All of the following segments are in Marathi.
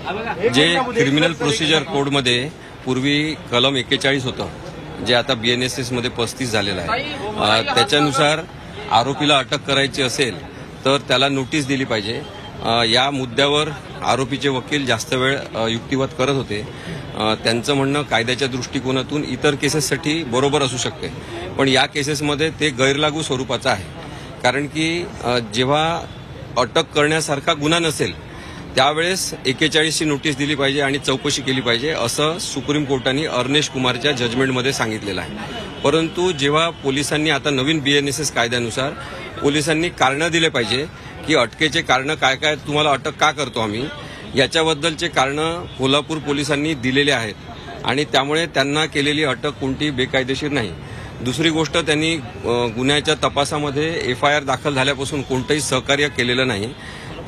जे क्रिमिनल प्रोसिजर कोडमध्ये पूर्वी कलम 41 होतं, जे आता BNSS मध्ये 35 झालेलं आहे. त्याच्यानुसार आरोपीला अटक करायची असेल तर त्याला नोटीस दिली पाहिजे. या मुद्द्यावर आरोपीचे वकील जास्त वेळ युक्तिवाद करत होते. त्यांचं म्हणणं कायद्याच्या दृष्टिकोनातून इतर केसेससाठी बरोबर असू शकते, पण या केसेसमध्ये ते गैरलागू स्वरूपाचं आहे. कारण की जेव्हा अटक करण्यासारखा गुन्हा नसेल त्यावेळेस 41 ची नोटीस दिली पाहिजे आणि चौकशी केली पाहिजे, असं सुप्रीम कोर्टाने अर्नेश कुमारच्या जजमेंटमध्ये सांगितलेलं आहे. परंतु जेव्हा पोलिसांनी आता नवीन BNSS कायद्यानुसार पोलिसांनी कारणं दिले पाहिजे की अटकेचे कारणं काय काय, तुम्हाला अटक का करतो आम्ही, याच्याबद्दलचे कारणं कोल्हापूर पोलिसांनी दिलेले आहेत आणि त्यामुळे त्यांना केलेली अटक कोणती बेकायदेशीर नाही. दुसरी गोष्ट, त्यांनी गुन्ह्याच्या तपासामध्ये FIR दाखल झाल्यापासून कोणतंही सहकार्य केलेलं नाही.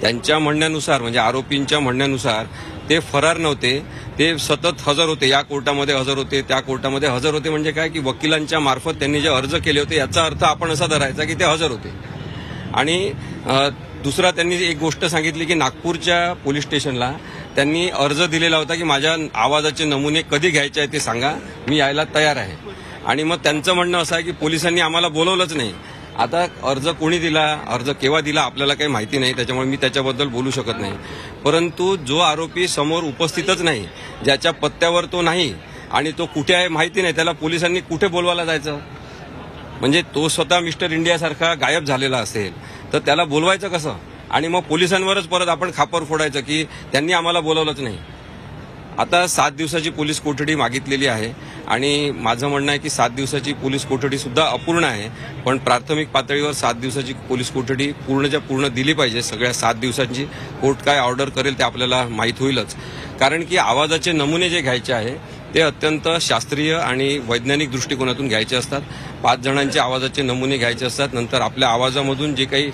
त्यांच्या म्हणण्यानुसार, म्हणजे आरोपींच्या म्हणण्यानुसार, ते फरार नव्हते, ते सतत हजर होते. या कोर्टामध्ये हजर होते, त्या कोर्टामध्ये हजर होते. म्हणजे काय की वकिलांच्या मार्फत त्यांनी जे अर्ज केले होते याचा अर्थ आपण असा धरायचा की ते हजर होते. आणि दुसरा, त्यांनी एक गोष्ट सांगितली की नागपूरच्या पोलीस स्टेशनला त्यांनी अर्ज दिलेला होता की माझ्या आवाजाचे नमुने कधी घ्यायचे आहे ते सांगा, मी यायला तयार आहे. आणि मग त्यांचं म्हणणं असं आहे की पोलिसांनी आम्हाला बोलवलंच नाही. आता अर्ज कोणी दिला, अर्ज केव्हा दिला आपल्याला काही माहिती नाही, त्याच्यामुळे मी त्याच्याबद्दल बोलू शकत नाही. परंतु जो आरोपी समोर उपस्थितच नाही, ज्याच्या पत्त्यावर तो नाही आणि तो कुठे आहे माहिती नाही, त्याला पोलिसांनी कुठे बोलवायला जायचं? म्हणजे तो स्वतः मिस्टर इंडियासारखा गायब झालेला असेल तर त्याला बोलवायचं कसं? आणि मग पोलिसांवरच परत आपण खापर फोडायचं की त्यांनी आम्हाला बोलवलंच नाही. आता 7 दिवसाची पोलीस कोठडी मागितलेली आहे आणि माझं म्हणणं आहे की 7 दिवसाची पोलीस कोठडी सुद्धा अपूर्ण आहे, पण प्राथमिक पातळीवर 7 दिवसाची पोलीस कोठडी पूर्णच्या पूर्ण दिली पाहिजे. सगळ्या 7 दिवसांची कोर्ट काय ऑर्डर करेल ते आपल्याला माहीत होईलच. कारण की आवाजाचे नमुने जे घ्यायचे आहे ते अत्यंत शास्त्रीय आणि वैज्ञानिक दृष्टिकोनातून घ्यायचे असतात. 5 जणांचे आवाजाचे नमुने घ्यायचे असतात. नंतर आपल्या आवाजामधून जे काही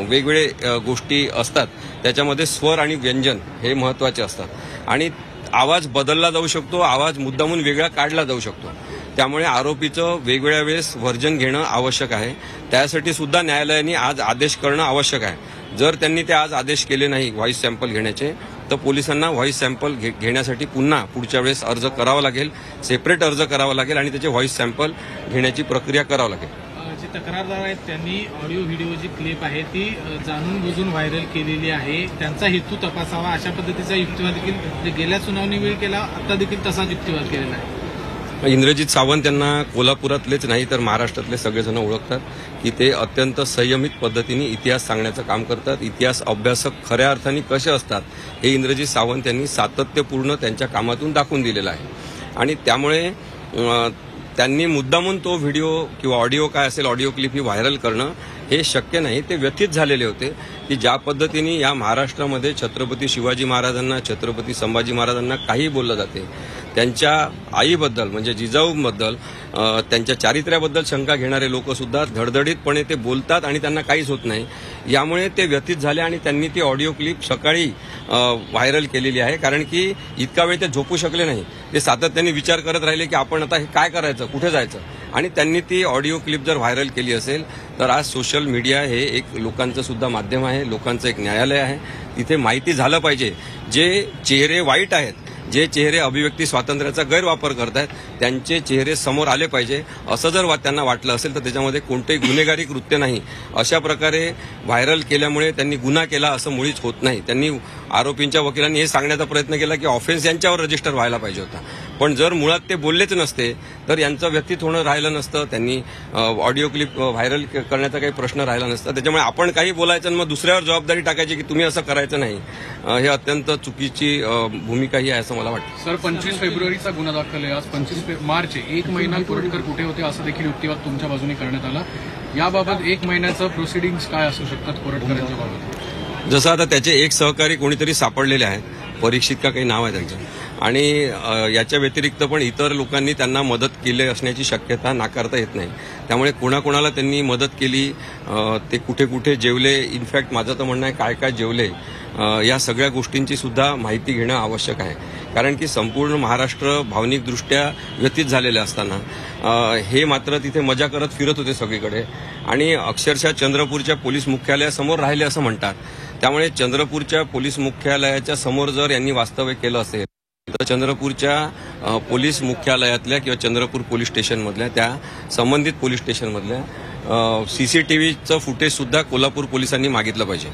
वेगवेगळे गोष्टी असतात त्याच्यामध्ये स्वर आणि व्यंजन हे महत्त्वाचे असतात आणि आवाज बदलला जाऊ शकतो, आवाज मुद्दामून वेगळा काढला जाऊ शकतो. त्यामुळे आरोपीचं वेगवेगळ्या वेळेस व्हर्जन घेणं आवश्यक आहे. त्यासाठी सुद्धा न्यायालयाने आज आदेश करणं आवश्यक आहे. जर त्यांनी ते आज आदेश केले नाही व्हॉइस सॅम्पल घेण्याचे, तर पोलिसांना व्हॉइस सॅम्पल घेण्यासाठी पुन्हा पुढच्या वेळेस अर्ज करावा लागेल, सेपरेट अर्ज करावा लागेल आणि त्याचे व्हॉइस सॅम्पल घेण्याची प्रक्रिया करावी लागेल. जे तक्रारदार आहेत त्यांनी ऑडिओ व्हिडिओ जी क्लिप आहे ती जाणून बुजून व्हायरल केलेली आहे, त्यांचा हेतू तपासावा अशा पद्धतीचा युक्तिवाद देखील गेल्या सुनावणीवेळी केला, आता देखील तसाच युक्तिवाद केलेला आहे. इंद्रजित सावंत यांना कोल्हापुरातलेच नाही तर महाराष्ट्रातले सगळेजण ओळखतात की ते अत्यंत संयमित पद्धतीने इतिहास सांगण्याचं काम करतात. इतिहास अभ्यासक खऱ्या अर्थाने कसे असतात हे इंद्रजित सावंत यांनी सातत्यपूर्ण त्यांच्या कामातून दाखवून दिलेलं आहे. आणि त्यामुळे त्यांनी मुद्दामून तो व्हिडिओ किंवा ऑडिओ काय असेल, ऑडिओ क्लिप ही व्हायरल करणं हे शक्य नाही. ते व्यथित झालेले होते की ज्या पद्धतीने या महाराष्ट्रामध्ये छत्रपती शिवाजी महाराजांना, छत्रपती संभाजी महाराजांना काही बोललं जाते, त्यांच्या आईबद्दल म्हणजे जिजाऊबद्दल, त्यांच्या चारित्र्याबद्दल शंका घेणारे लोक सुद्धा धडधडीतपणे ते बोलतात आणि त्यांना काहीच होत नाही. यामुळे ते व्यथित झाले आणि त्यांनी ती ऑडिओ क्लिप सकाळी व्हायरल केलेली आहे. कारण की इतका वेळ ते झोपू शकले नाही, ते सातत्याने विचार करत राहिले की आपण आता हे काय करायचं, कुठे जायचं. आणि त्यांनी ती ऑडिओ क्लिप जर व्हायरल केली असेल तर आज सोशल मीडिया हे एक लोकांचं सुद्धा माध्यम आहे, लोकांचं एक न्यायालय आहे. तिथे माहिती झालं पाहिजे. जे चेहरे वाईट आहेत, जे चेहरे अभिव्यक्ती स्वातंत्र्याचा गैरवापर करतायत, त्यांचे चेहरे समोर आले पाहिजे. असं जर त्यांना वाटलं असेल तर त्याच्यामध्ये कोणतेही गुन्हेगारी कृत्य नाही. अशा प्रकारे व्हायरल केल्यामुळे त्यांनी गुन्हा केला असं मुळीच होत नाही. त्यांनी आरोपींच्या वकिलांनी हे सांगण्याचा प्रयत्न केला की ऑफेन्स यांच्यावर रजिस्टर व्हायला पाहिजे होता, पण जर मुळात ते बोललेच नसते तर यांचं व्यथित होणं राहिलं नसतं. त्यांनी ऑडिओ क्लिप व्हायरल करण्याचा काही प्रश्न राहिला नसता. त्याच्यामुळे आपण काही बोलायचं आणि मग दुसऱ्यावर जबाबदारी टाकायची की तुम्ही असं करायचं नाही, हे अत्यंत चुकीची भूमिका ही आहे असं मला वाटतं. सर, 25 फेब्रुवारीचा गुन्हा दाखल आहे, आज 25 मार्च आहे. 1 महिना कोरटकर कुठे होते असं देखील युक्तिवाद तुमच्या बाजूने करण्यात आला. याबाबत 1 महिन्याचं प्रोसिडिंग्स काय असू शकतात कोरटकरांच्या बाबत? जसं आता त्याचे एक सहकारी कोणीतरी सापडलेले आहेत, परीक्षित का काही नाव आहे त्यांचं, आणि याच्या व्यतिरिक्त पण इतर लोकांनी त्यांना मदत केली असण्याची शक्यता नाकारता येत नाही. त्यामुळे कोणाकोणाला त्यांनी मदत केली, ते कुठे कुठे जेवले, इनफॅक्ट माझं तर म्हणणं आहे काय काय जेवले या सगळ्या गोष्टींची सुद्धा माहिती घेणं आवश्यक आहे. कारण की संपूर्ण महाराष्ट्र भावनिकदृष्ट्या व्यथित झालेले असताना हे मात्र तिथे मजा करत फिरत होते सगळीकडे आणि अक्षरशः चंद्रपूरच्या पोलीस मुख्यालयासमोर राहिले असं म्हणतात. त्यामुळे चंद्रपूरच्या पोलीस मुख्यालयाच्या समोर जर यांनी वास्तव्य केलं असेल तर चंद्रपूरच्या पोलीस मुख्यालयातल्या किंवा चंद्रपूर पोलीस स्टेशनमधल्या त्या संबंधित पोलीस स्टेशनमधल्या सीसीटीव्हीचं फुटेज सुद्धा कोल्हापूर पोलिसांनी मागितलं पाहिजे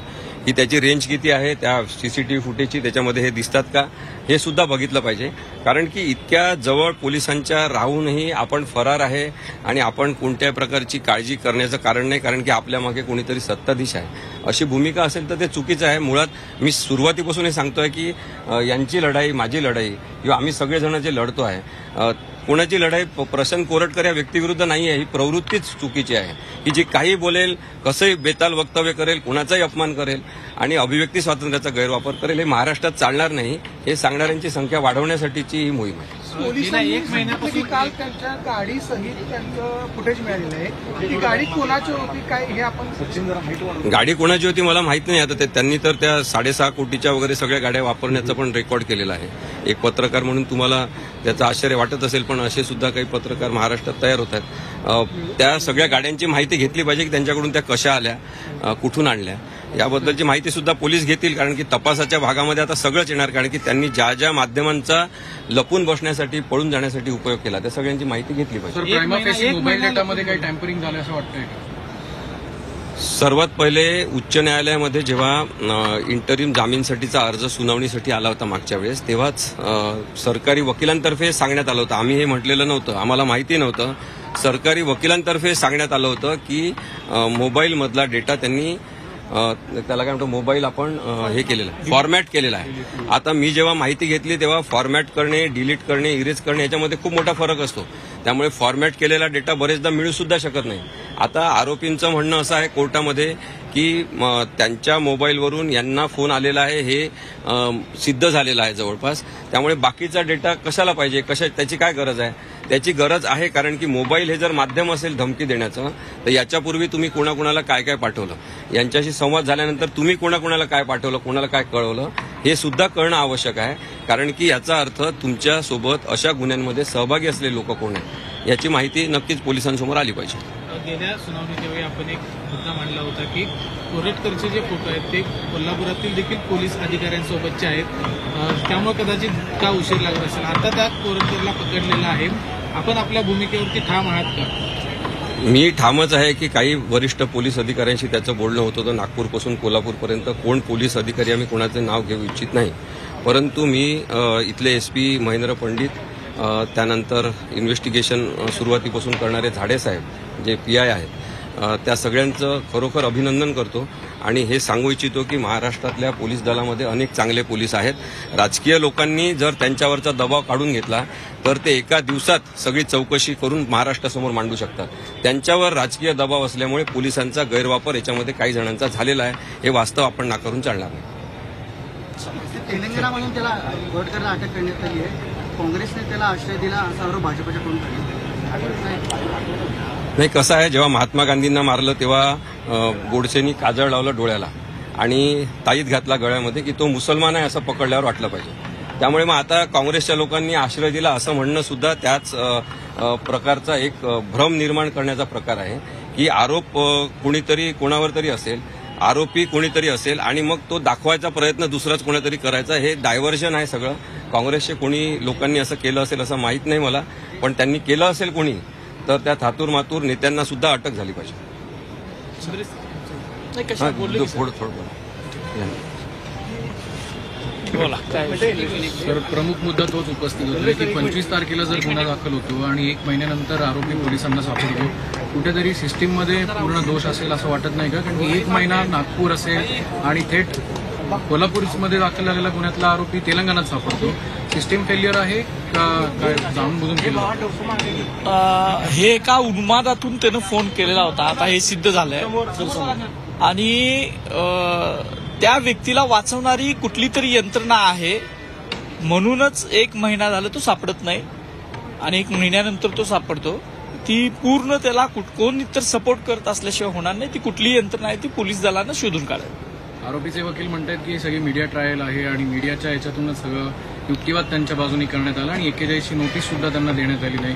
की त्याची रेंज किती आहे, त्या सीसीटीव्ही फुटेजची त्याच्यामध्ये हे दिसतात का हे सुद्धा बघितलं पाहिजे. कारण की इतक्या जवळ पोलिसांच्या राहूनही आपण फरार आहे आणि आपण कोणत्याही प्रकारची काळजी करण्याचं कारण नाही, कारण की आपल्या मागे कोणीतरी सत्ताधीश आहे अशी भूमिका असेल तर ते चुकीचं आहे. मुळात मी सुरुवातीपासून हे सांगतोय की यांची लढाई, माझी लढाई किंवा आम्ही सगळेजण जे लढतो आहे, कोणाची लढाई प्रशांत कोरटकर या व्यक्तिविरुद्ध नाही आहे. ही प्रवृत्तीच चुकीची आहे की जी काही बोलेल, कसंही बेताल वक्तव्य करेल, कोणाचाही अपमान करेल आणि अभिव्यक्ती स्वातंत्र्याचा गैरवापर करेल हे महाराष्ट्रात चालणार नाही. हे सांगणाऱ्यांची संख्या वाढवण्यासाठीची ही मोहीम आहे. पोलिसांनी एक महिन्यापासून काल त्यांच्या गाडी सहित त्यांचं फुटेज मिळालेलं आहे. ती गाडी कोणाची होती काय हे आपण गाडी कोणाची होती मला माहित नाही. आता त्यांनी तर त्या 6.5 कोटीच्या वगैरे सगळ्या गाड्या वापरण्याचं पण रेकॉर्ड केलेलं आहे. एक पत्रकार म्हणून तुम्हाला त्याचं आश्चर्य वाटत असेल, पण असे सुद्धा काही पत्रकार महाराष्ट्रात तयार होत आहेत. त्या सगळ्या गाड्यांची माहिती घेतली पाहिजे की त्यांच्याकडून त्या कशा आल्या, कुठून आणल्या याबद्दलची माहिती सुद्धा पोलीस घेतील. कारण की तपासाच्या भागामध्ये आता सगळंच येणार, कारण की त्यांनी ज्या ज्या माध्यमांचा लपून बसण्यासाठी, पळून जाण्यासाठी उपयोग केला त्या सगळ्यांची माहिती घेतली पाहिजे. सर, प्रायमा फेसी मोबाईल डेटामध्ये काही टॅम्परिंग झालं असं वाटतंय का? सर्वात पहिले उच्च न्यायालयामध्ये जेव्हा इंटरिम जामीनसाठीचा अर्ज सुनावणीसाठी आला होता मागच्या वेळेस, तेव्हाच सरकारी वकिलांतर्फे सांगण्यात आलं होतं. आम्ही हे म्हटलेलं नव्हतं, आम्हाला माहिती नव्हतं. सरकारी वकिलांतर्फे सांगण्यात आलं होतं की मोबाईलमधला डेटा त्यांनी त्याला काय म्हणतो, मोबाईल आपण हे केलेलं आहे, फॉर्मॅट केलेला आहे. आता मी जेव्हा माहिती घेतली तेव्हा फॉर्मॅट करणे, डिलीट करणे, इरेज करणे याच्यामध्ये खूप मोठा फरक असतो. त्यामुळे फॉर्मॅट केलेला डेटा बरेचदा मिळू सुद्धा शकत नाही. आता आरोपींचं म्हणणं असं आहे कोर्टामध्ये की त्यांच्या मोबाईलवरून यांना फोन आलेला आहे हे सिद्ध झालेलं आहे जवळपास. त्यामुळे बाकीचा डेटा कशाला पाहिजे, त्याची काय गरज आहे? त्याची गरज आहे कारण की मोबाईल हे जर माध्यम असेल धमकी देण्याचं, तर याच्यापूर्वी तुम्ही कोणाकोणाला काय काय पाठवलं, यांच्याशी संवाद झाल्यानंतर तुम्ही कोणाकोणाला काय पाठवलं, कोणाला काय कळवलं हे सुद्धा कळणं आवश्यक आहे. कारण की याचा अर्थ तुमच्यासोबत अशा गुन्ह्यांमध्ये सहभागी असलेले लोक कोण आहेत याची माहिती नक्कीच पोलिसांसमोर आली पाहिजे. गेल्या सुनावणीच्या वेळी आपण एक मुद्दा मांडला होता की कोरटकरचे जे फोटो आहेत ते कोल्हापुरातील देखील पोलीस अधिकाऱ्यांसोबतचे आहेत, त्यामुळे कदाचित का उशीर लागत असेल. आता त्या कोरटकरला पकडलेला आहे. आपण आपल्या भूमिकेवरती ठाम आहात का? मी ठामच आहे की काही वरिष्ठ पोलीस अधिकाऱ्यांशी त्याचं बोलणं होत होतं. नागपूरपासून कोल्हापूरपर्यंत कोण पोलीस अधिकारी, आम्ही कोणाचं नाव घेऊ इच्छित नाही, परंतु मी इथले SP महेंद्र पंडित, त्यानंतर इन्व्हेस्टिगेशन सुरुवातीपासून करणारे झाडे साहेब जे PI आहेत, त्या सगळ्यांचं खरोखर अभिनंदन करतो आणि हे सांगू इच्छितो की महाराष्ट्रातल्या पोलीस दलामध्ये अनेक चांगले पोलीस आहेत. राजकीय लोकांनी जर त्यांच्यावरचा दबाव काढून घेतला तर ते एका दिवसात सगळी चौकशी करून महाराष्ट्रासमोर मांडू शकतात. त्यांच्यावर राजकीय दबाव असल्यामुळे पोलिसांचा गैरवापर याच्यामध्ये काही जणांचा झालेला आहे. हे वास्तव आपण नाकारून चालणार नाही. तेलंगणामधून त्याला कोरटकरला अटक करण्यात आली आहे. काँग्रेसने त्याला आश्रय दिला असा आरोप भाजपच्या कडून नाही. कसं आहे, जेव्हा महात्मा गांधींना मारलं तेव्हा गोडसेनी काजळ लावलं डोळ्याला आणि ताईत घातला गळ्यामध्ये की तो मुसलमान आहे असं पकडल्यावर वाटलं पाहिजे. त्यामुळे मग आता काँग्रेसच्या लोकांनी आश्रय दिला असं म्हणणं सुद्धा त्याच प्रकारचा एक भ्रम निर्माण करण्याचा प्रकार आहे की आरोप कोणीतरी कोणावर तरी असेल, आरोपी कोणीतरी असेल आणि मग तो दाखवायचा प्रयत्न दुसराच कोणीतरी करायचा. हे डायव्हर्जन आहे सगळं. काँग्रेसचे कोणी लोकांनी असं केलं असेल असं माहीत नाही मला, पण त्यांनी केलं असेल कोणी तर त्या थातूर मातूर नेत्यांना सुद्धा अटक झाली पाहिजे. तर प्रमुख मुद्दा तोच उपस्थित होता की 25 तारखेला जर गुन्हा दाखल होतो आणि 1 महिन्यानंतर आरोपी पोलिसांना सापडतो, कुठेतरी सिस्टीममध्ये पूर्ण दोष असेल असं वाटत नाही का? कारण की 1 महिना नागपूर असेल आणि थेट कोल्हापूरमध्ये दाखल झालेला गुन्ह्यातला आरोपी तेलंगणात सापडतो. सिस्टीम फेल्युअर आहे का काय जाणून बुजून केलं? हे एका उन्मादातून त्यानं फोन केलेला होता, आता हे सिद्ध झालंय. आणि त्या व्यक्तीला वाचवणारी कुठली तरी यंत्रणा आहे म्हणूनच 1 महिना झाला तो सापडत नाही आणि 1 महिन्यानंतर तो सापडतो. ती पूर्ण त्याला कोण इतर सपोर्ट करत असल्याशिवाय होणार नाही. ती कुठली यंत्रणा आहे ती पोलीस दलानं शोधून काढावी. आरोपीचे वकील म्हणतात की सगळी मीडिया ट्रायल आहे आणि मीडियाच्या याच्यातूनच सगळं युक्तिवाद त्यांच्या बाजूनी करण्यात आला आणि 41ची नोटीस सुद्धा त्यांना देण्यात आली नाही.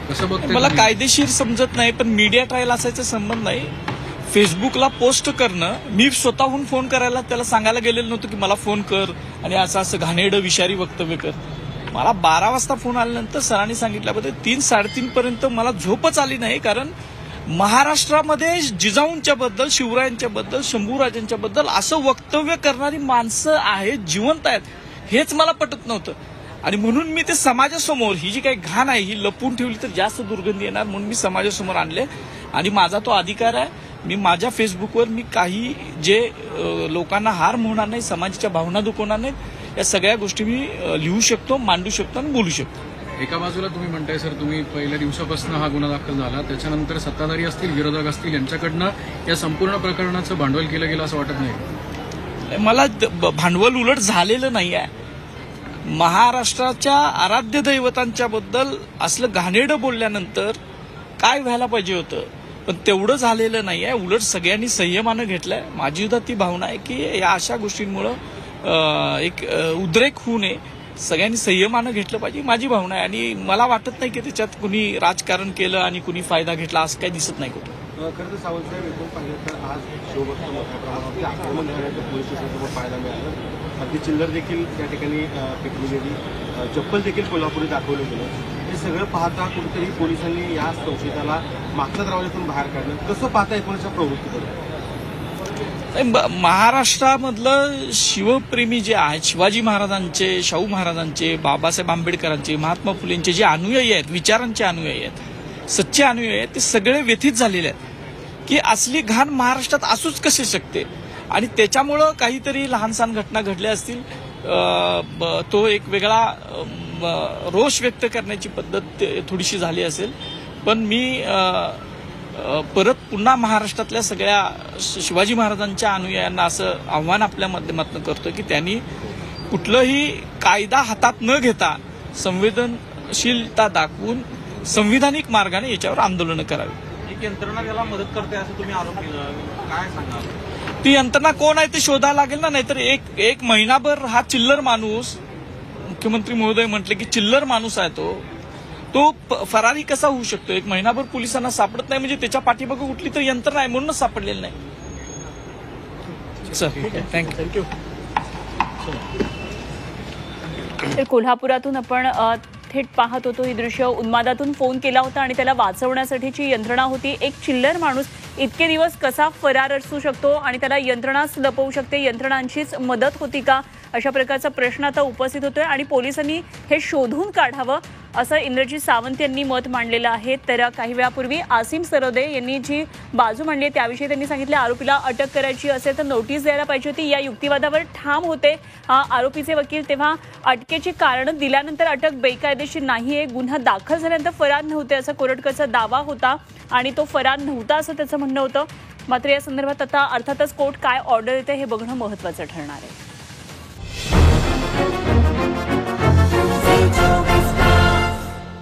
कसं बघते मला कायदेशीर समजत नाही, पण मीडिया ट्रायल असायचा संबंध नाही. फेसबुकला पोस्ट करणं, मी स्वतःहून फोन करायला त्याला सांगायला गेलेलं नव्हतं की मला फोन कर आणि असं घाणेरडं विषारी वक्तव्य कर. मला 12 वाजता फोन आल्यानंतर सरांनी सांगितल्याबद्दल 3-3:30 पर्यंत मला झोपच आली नाही. कारण महाराष्ट्रामध्ये जिजाऊंच्या बद्दल, शिवरायांच्या बद्दल, शंभूराजांच्या बद्दल असं वक्तव्य करणारी माणसं आहेत, जिवंत आहेत, हेच मला पटत नव्हतं. आणि म्हणून मी ते समाजासमोर, ही जी काही घाण आहे ही लपवून ठेवली तर जास्त दुर्गंधी येणार, म्हणून मी समाजासमोर आणले. आणि माझा तो अधिकार आहे, मी माझ्या फेसबुकवर मी काही जे लोकांना हार्म होणार नाही, समाजाच्या भावना दुखवणार नाहीत, या सगळ्या गोष्टी मी लिहू शकतो, मांडू शकतो आणि बोलू शकतो. एका बाजूला तुम्ही म्हणताय सर, तुम्ही पहिल्या दिवसापासून हा गुन्हा दाखल झाला, त्याच्यानंतर सत्ताधारी असतील, विरोधक असतील, यांच्याकडनं या संपूर्ण प्रकरणाचं भांडवल केलं गेलं असं वाटत नाही? मला भांडवल उलट झालेलं नाही आहे. महाराष्ट्राच्या आराध्य दैवतांच्या बद्दल असलं घाणेरडं बोलल्यानंतर काय व्हायला पाहिजे होतं, पण तेवढं झालेलं नाही आहे. उलट सगळ्यांनी संयमानं घेतलंय. माझी सुद्धा ती भावना आहे की या अशा गोष्टींमुळं एक उद्रेक होऊ नये, सगळ्यांनी संयमानं घेतलं पाहिजे, माझी भावना आहे. आणि मला वाटत नाही की त्याच्यात कुणी राजकारण केलं आणि कुणी फायदा घेतला असं काही दिसत नाही कुठं. खरं तर सावंतसाहेब, एकूण पाहिलं तर आज शिवभक्त मोठ्या प्रमाणावरती आक्रमण झाल्याचं पोलीस स्टेशनसमोर पाहायला मिळालं. अगदी चिल्लर देखील त्या ठिकाणी फेकली गेली, चप्पल देखील कोल्हापुरी दाखवलं गेलं. हे सगळं पाहता कुठेतरी पोलिसांनी या संशयिताला मागच्या दरवाज्यातून बाहेर काढलं. कसं पाहता एकूणच्या प्रवृत्तीकडे? महाराष्ट्रामधलं शिवप्रेमी जे आहेत, शिवाजी महाराजांचे, शाहू महाराजांचे, बाबासाहेब आंबेडकरांचे, महात्मा फुलेंचे जे अनुयायी आहेत, विचारांचे अनुयायी आहेत, सच्चे अनुयायी आहेत, ते सगळे व्यथित झालेले आहेत की असली घाण महाराष्ट्रात असूच कसे शकते. आणि त्याच्यामुळं काहीतरी लहानसहान घटना घडल्या असतील, तो एक वेगळा रोष व्यक्त करण्याची पद्धत थोडीशी झाली असेल. पण मी परत पुन्हा महाराष्ट्रातल्या सगळ्या शिवाजी महाराजांच्या अनुयायांना असं आव्हान आपल्या माध्यमातून करतो की त्यांनी कुठलंही कायदा हातात न घेता संवेदनशीलता दाखवून संविधानिक मार्गाने याच्यावर आंदोलनं करावी. एक यंत्रणा त्याला मदत करते असं तुम्ही आरोप केला, काय सांगाल? ती यंत्रणा कोण आहे ते शोधायला लागेल ना. नाहीतर एक महिनाभर हा चिल्लर माणूस, मुख्यमंत्री महोदय म्हटले की चिल्लर माणूस आहे तो फरारी कसा होऊ शकतो? एक महिनाभर पोलिसांना सापडत नाही म्हणजे त्याच्या पाठीमागे कुठली तर यंत्रणा आहे, म्हणूनच सापडलेलं नाही. Sir thank you. तर कोल्हापुरातून आपण थेट पाहत होतो ही दृश्य. उन्मादातून फोन केला होता आणि त्याला वाचवण्यासाठीची यंत्रणा होती. एक चिल्लर माणूस इतके दिवस कसा फरार असू शकतो आणि त्याला यंत्रणाच लपवू शकते? यंत्रणांचीच मदत होती का? अशा प्रकारचा प्रश्न आता उपस्थित होतोय आणि पोलिसांनी हे शोधून काढावं असं इंद्रजित सावंत यांनी मत मांडलेलं आहे. तर काही वेळापूर्वी आसिम सरोदे यांनी जी बाजू मांडली आहे त्याविषयी त्यांनी सांगितलं आरोपीला अटक करायची असेल तर नोटीस द्यायला पाहिजे होती. या युक्तिवादावर ठाम होते आरोपीचे वकील. तेव्हा अटकेची कारणं दिल्यानंतर अटक बेकायदेशीर नाहीये, गुन्हा दाखल झाल्यानंतर फरार नव्हते असा कोर्टाचा दावा होता आणि तो फरार नव्हता असं त्याचं म्हणणं होतं. मात्र या संदर्भात आता अर्थातच कोर्ट काय ऑर्डर देते हे बघणं महत्त्वाचं ठरणार आहे.